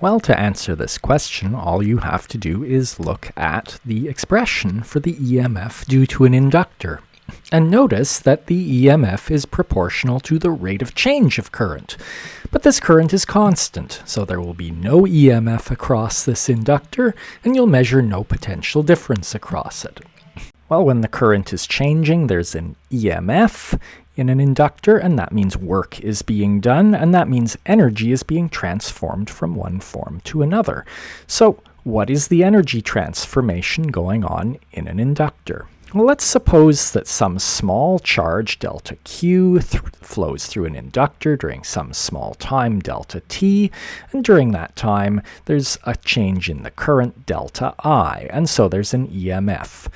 Well, to answer this question, all you have to do is look at the expression for the EMF due to an inductor. And notice that the EMF is proportional to the rate of change of current. But this current is constant, so there will be no EMF across this inductor, and you'll measure no potential difference across it. Well, when the current is changing, there's an EMF in an inductor, and that means work is being done, and that means energy is being transformed from one form to another. So, what is the energy transformation going on in an inductor? Well, let's suppose that some small charge, delta Q, flows through an inductor during some small time, delta T, and during that time, there's a change in the current, delta I, and so there's an EMF.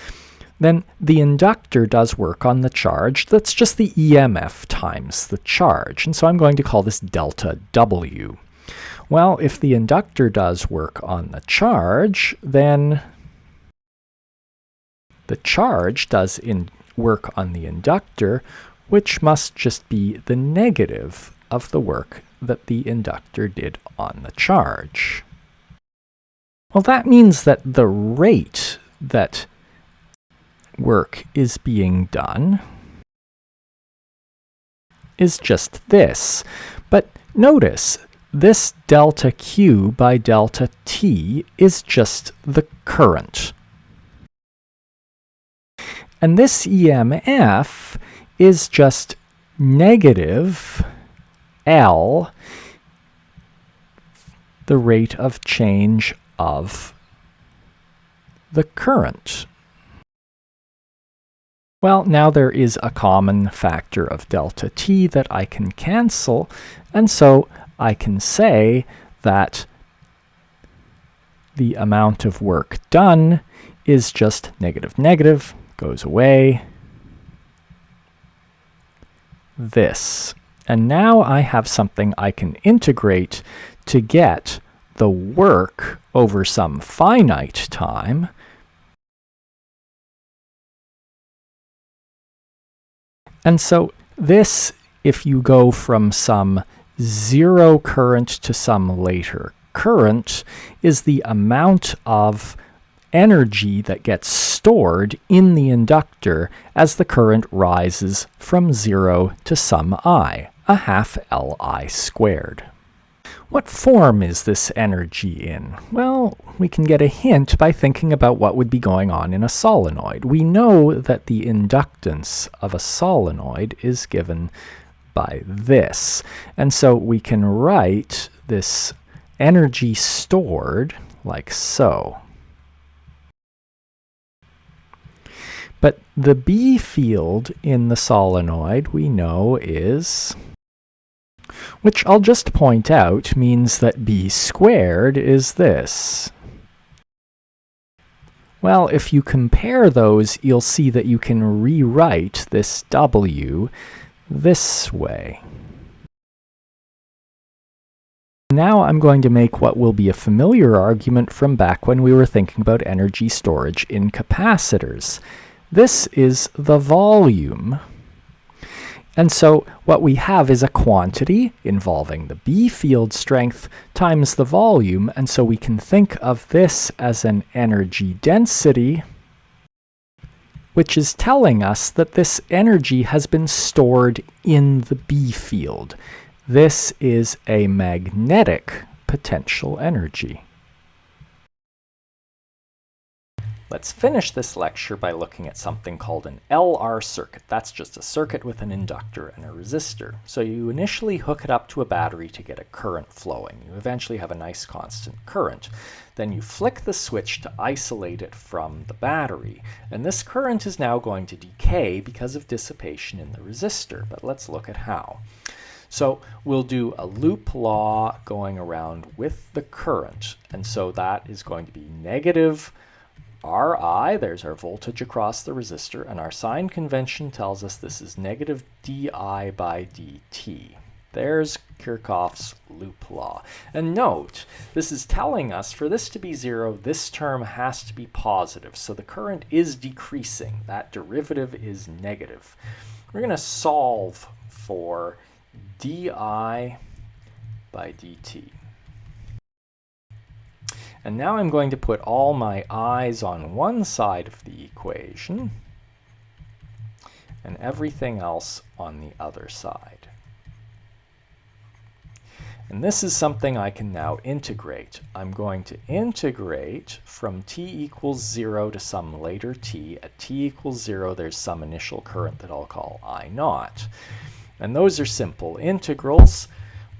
Then the inductor does work on the charge. That's just the EMF times the charge. And so I'm going to call this delta W. Well, if the inductor does work on the charge, then the charge does work on the inductor, which must just be the negative of the work that the inductor did on the charge. Well, that means that the rate that work is being done is just this. But notice, this delta Q by delta T is just the current. And this EMF is just negative L, the rate of change of the current. Well, now there is a common factor of delta T that I can cancel, and so I can say that the amount of work done is just negative, goes away, this. And now I have something I can integrate to get the work over some finite time. And so this, if you go from some zero current to some later current, is the amount of energy that gets stored in the inductor as the current rises from 0 to some I, a half Li squared. What form is this energy in? Well, we can get a hint by thinking about what would be going on in a solenoid. We know that the inductance of a solenoid is given by this. And so we can write this energy stored like so. But the B field in the solenoid we know is, which I'll just point out means that B squared is this. Well, if you compare those, you'll see that you can rewrite this W this way. Now I'm going to make what will be a familiar argument from back when we were thinking about energy storage in capacitors. This is the volume. And so what we have is a quantity involving the B field strength times the volume, and so we can think of this as an energy density, which is telling us that this energy has been stored in the B field. This is a magnetic potential energy. Let's finish this lecture by looking at something called an LR circuit. That's just a circuit with an inductor and a resistor. So you initially hook it up to a battery to get a current flowing. You eventually have a nice constant current. Then you flick the switch to isolate it from the battery. And this current is now going to decay because of dissipation in the resistor. But let's look at how. So we'll do a loop law going around with the current. And so that is going to be negative Ri, there's our voltage across the resistor, and our sign convention tells us this is negative di by dt. There's Kirchhoff's loop law. And note, this is telling us for this to be 0, this term has to be positive. So the current is decreasing. That derivative is negative. We're going to solve for di by dt. And now I'm going to put all my i's on one side of the equation and everything else on the other side. And this is something I can now integrate. I'm going to integrate from t equals 0 to some later t. At t equals 0, there's some initial current that I'll call I0. And those are simple integrals.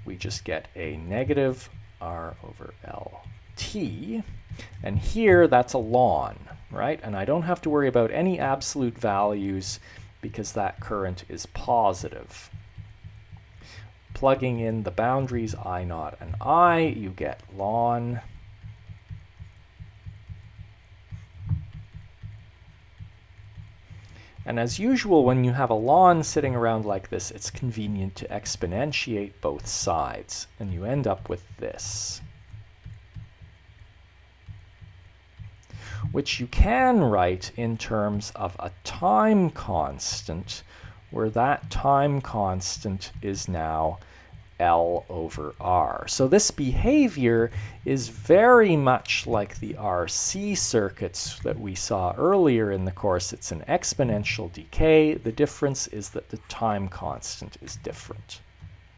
We just get a negative r over lt. And here, that's a ln, right? And I don't have to worry about any absolute values because that current is positive. Plugging in the boundaries I0 and I, you get ln and as usual, when you have a ln sitting around like this, it's convenient to exponentiate both sides, and you end up with this, which you can write in terms of a time constant, where that time constant is now L over R. So this behavior is very much like the RC circuits that we saw earlier in the course. It's an exponential decay. The difference is that the time constant is different.